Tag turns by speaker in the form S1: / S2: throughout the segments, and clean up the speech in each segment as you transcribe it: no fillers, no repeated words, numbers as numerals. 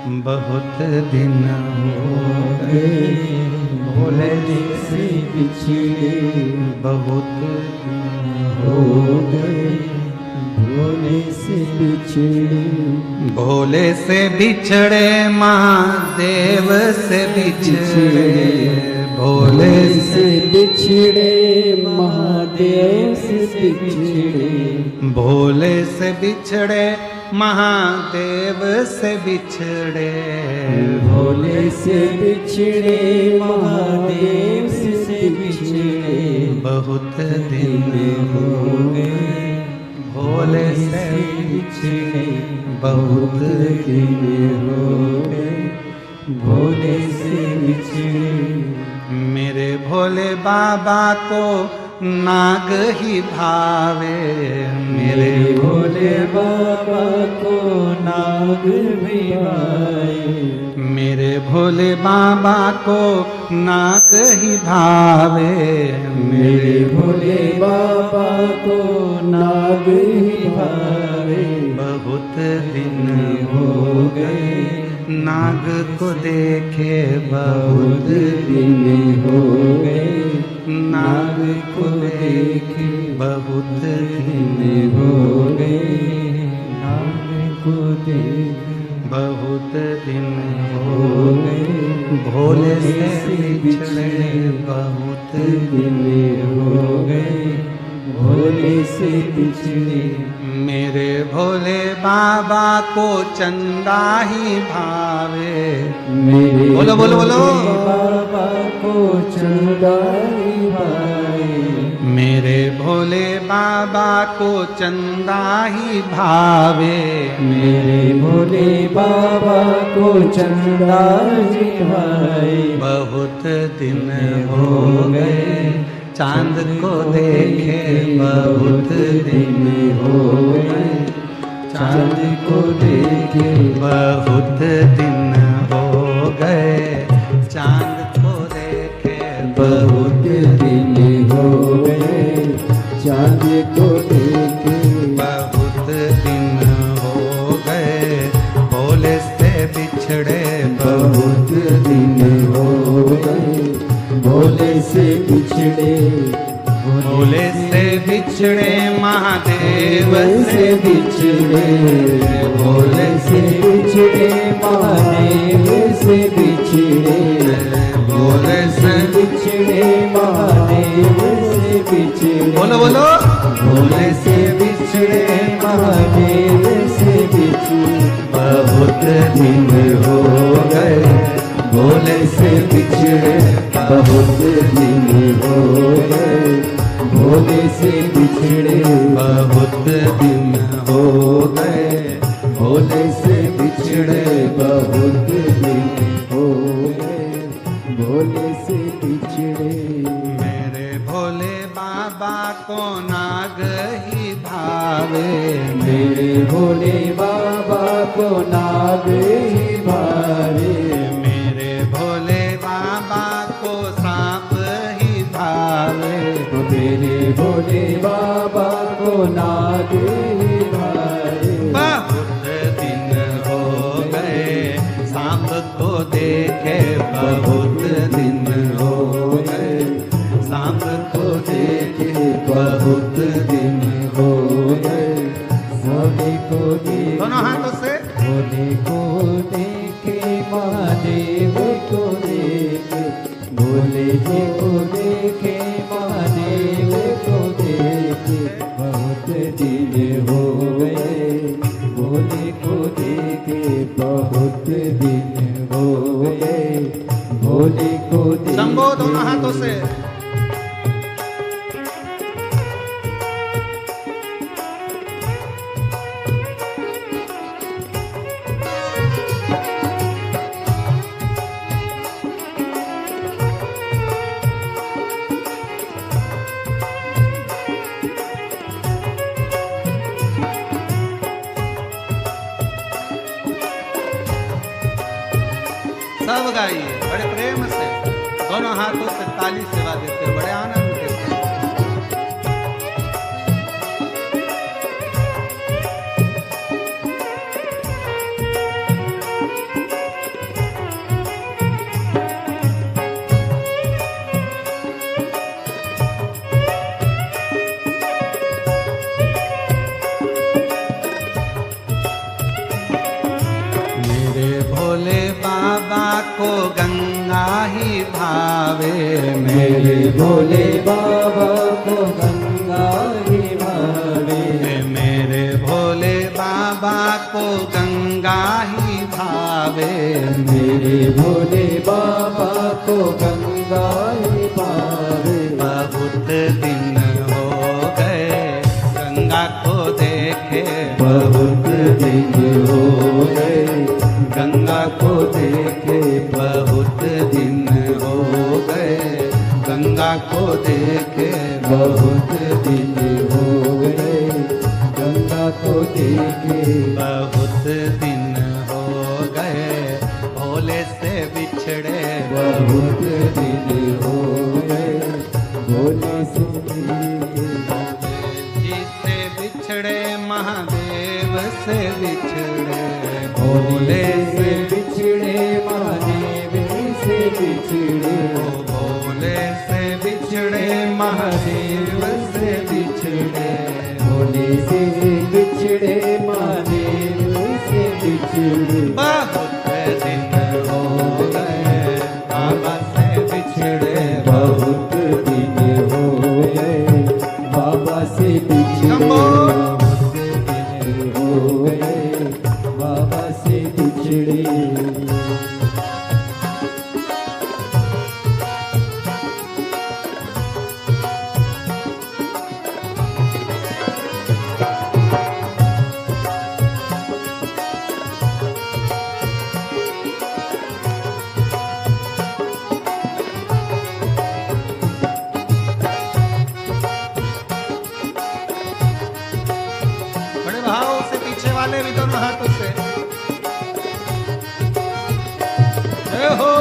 S1: बहुत दिन हो गए भोले से बिछड़े, बहुत दिन
S2: हो गए भोले से बिछड़े।
S1: भोले से बिछड़े महादेव से बिछड़े, भोले
S2: से बिछड़े महादेव से बिछड़े।
S1: भोले से बिछड़े महादेव से बिछड़े,
S2: भोले से बिछड़े महादेव से बिछड़े।
S1: बहुत दिन हो गए भोले से बिछड़े, बहुत
S2: दिन हो गए भोले से बिछड़े।
S1: मेरे भोले बाबा को नाग ही भावे, मेरे
S2: भोले बाबा को नाग भी भाए।
S1: मेरे भोले बाबा को नाग ही भावे,
S2: मेरे भोले बाबा को नाग ही भावे।
S1: बहुत दिन हो गए नाग को देखे, बहुत
S2: दिन हो गए
S1: नाग को देखे, बहुत दिन
S2: हो गए नाग को देखे।
S1: बहुत दिन हो गए भोले से बिछड़े, बहुत
S2: दिन हो गए भोले से बिछड़े।
S1: मेरे भोले बाबा को चंदा ही भावे,
S2: मेरे
S1: बोलो बोलो बोलो।
S2: बाबा को चंदा ही भावे।
S1: मेरे भोले बाबा को चंदा ही भावे,
S2: मेरे भोले बाबा को चंदा ही भावे।
S1: बहुत दिन हो गए चांद को देखे, बहुत दिन
S2: हो गए चांद को देखे।
S1: बहुत दिन हो गए चांद को देखे,
S2: बहुत दिन हो गए चांद को देखे।
S1: बहुत दिन हो गए भोले से बिछड़े,
S2: बहुत दिन हो गए भोले से बिछड़े।
S1: भोले से बिछड़े महादेव
S2: से बिछड़े, भोले से बिछड़े महादेव से बिछड़े।
S1: भोले से
S2: बिछड़े महादेव से बिछड़े।
S1: बोलो बोलो।
S2: भोले से बिछड़े महादेव से बिछड़े।
S1: बहुत दिन
S2: हो गए भोले से बिछड़े, बहुत दिन हो गए भोले से बिछड़े।
S1: बहुत दिन
S2: हो गए भोले से बिछड़े, बहुत दिन हो गए भोले से बिछड़े।
S1: मेरे भोले बाबा को नाग ही भावे,
S2: मेरे भोले बाबा को नाग ही भावे।
S1: मेरे भोले बाबा को सांप ही भावे,
S2: मेरे भोले बाबा को नाग ही भावे।
S1: बहुत दिन हो गए सांप को देखे, बहुत दिन हो गए सांप को देखे,
S2: बहुत दिन हो गए भोले को देखे।
S1: दोनों हाथों से
S2: भोले को देखे महादेव को देखे। भोले जी को देखे महादेव को देखे। बहुत दिन हो गए भोले को देखे, बहुत दिन हो गए भोले को देखे।
S1: शंभो दोनों हाथों से। सब गाइए बड़े प्रेम से, दोनों हाथों से ताली सेवा देते हैं, बड़े आनंद के साथ। मेरे भोले बाबा को गंगा ही भावे, मेरे
S2: भोले बाबा को गंगा ही भावे,
S1: मेरे भोले बाबा को गंगा ही भावे,
S2: मेरे भोले बाबा को गंगा ही भावे।
S1: बहुत दिन हो गए गंगा को देखे,
S2: बहुत दिन हो गए
S1: गंगा को देखे, बहुत दिन हो गए गंगा को देखे,
S2: बहुत दिन हो गए गंगा को देखे,
S1: बहुत दिन हो गए भोले से बिछड़े,
S2: बहुत दिन हो गए भोले से
S1: जी से बिछड़े, महादेव से बिछड़े,
S2: भोले से बिछड़े, महादेव से बिछड़े,
S1: भोले से बिछड़े, महादेव से बिछड़े,
S2: भोले से बिछड़े, महादेव से बिछड़े।
S1: बहुत दिन हो गए बाबा से बिछड़े,
S2: बहुत दिन हो गए बाबा से बिछड़े, बहुत दिन हो गए बाबा से बिछड़े।
S1: बड़े भाव से पीछे वाले भी दोनों हाथों से जय हो।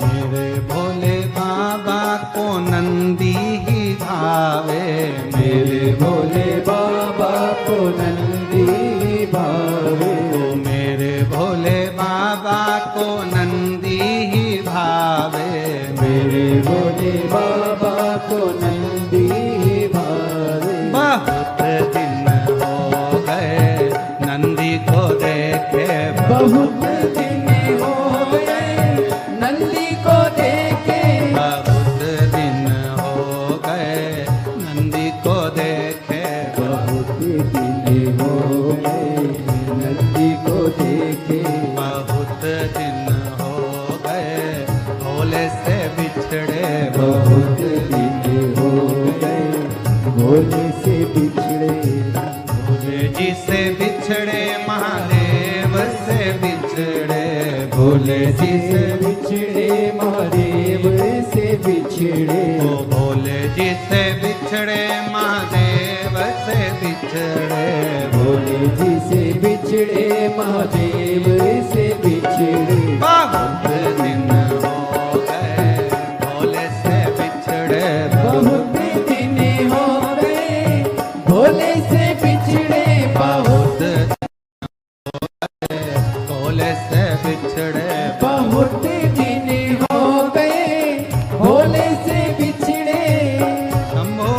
S1: मेरे भोले बाबा को नंदी ही भावे,
S2: मेरे भोले बाबा को नंदी भावे,
S1: मेरे भोले बाबा को नंदी ही भावे,
S2: मेरे भोले बाबा को नंदी भावे।
S1: बहुत दिन हो गए नंदी को देखे,
S2: बहुत दिन हो गए नंदी को देखे,
S1: बहुत दिन हो गए नंदी को देखे,
S2: बहुत दिन हो गए नंदी को देखे,
S1: बहुत दिन हो गए भोले से बिछड़े,
S2: बहुत दिन हो गए भोले से बिछड़े,
S1: भोले जी से बिछड़े, महादेव से बिछड़े, भोले जी से
S2: बिछड़े, महादेव से बिछड़े,
S1: ओ भोले जी से बिछड़े, महादेव से बिछड़े,
S2: भोले जी से बिछड़े, महादेव से बिछड़े।
S1: बहुत दिन हो गए भोले से बिछड़े,
S2: बहुत दिन हो गए भोले से बिछड़े,
S1: बहुत भोले से बिछड़े,
S2: बहुत दिन हो गए भोले से बिछड़े।
S1: शंभो।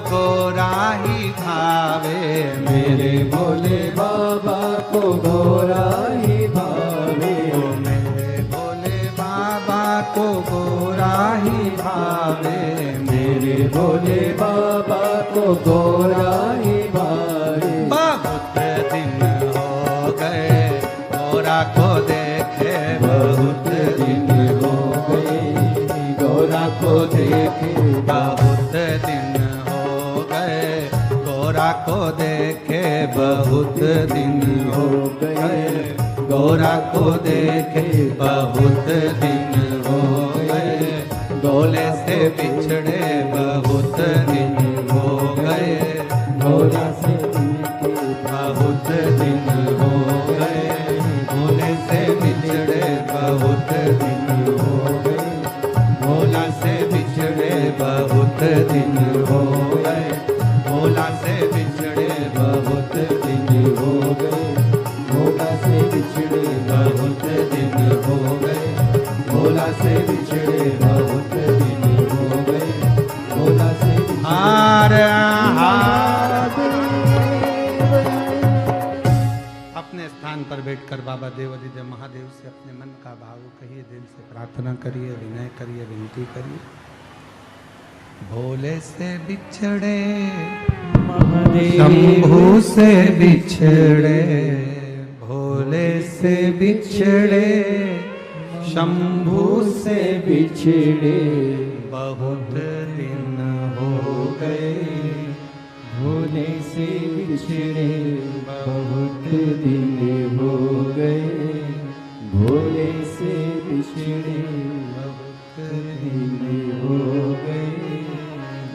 S1: गोरा ही भावे,
S2: मेरे भोले बाबा को गोरा ही भावे,
S1: मेरे भोले बाबा को गोरा ही भावे,
S2: मेरे भोले बाबा को गोरा ही भावे।
S1: बहुत दिन हो गए गोरा को देखे,
S2: बहुत दिन हो गए गोरा को देखे,
S1: बहुत दिन हो गए गोरा को देखे, बहुत दिन हो गए गोरा को देखे, बहुत दिन हो गए गोले से बिछड़े, बहुत दिन हो गए
S2: गोरा से
S1: बहुत दिन हो गए गोले से बिछड़े, बहुत दिन हो गए भोला से बिछड़े, बहुत दिन हो गए भोला से बिछड़े, बहुत दिन हो गए
S2: भोला से बिछड़े,
S1: बहुत दिन हो गए
S2: भोला से बिछड़े, बहुत दिन हो गए भोला से
S1: हार अपने स्थान पर बैठकर बाबा देवादिदेव महादेव से अपने मन का भाव कहिए, दिल से प्रार्थना करिए, विनय करिए, विनती करिए। भोले से बिछड़े शंभू से बिछड़े, भोले से बिछड़े शंभू से
S2: बिछड़े,
S1: बहुत दिन हो गए
S2: भोले से बिछड़े, बहुत दिन हो गए भोले से बिछड़े, बहुत दिन हो गए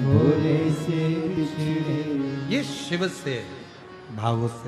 S2: भोले से बिछड़े।
S1: ये शिव से भावों से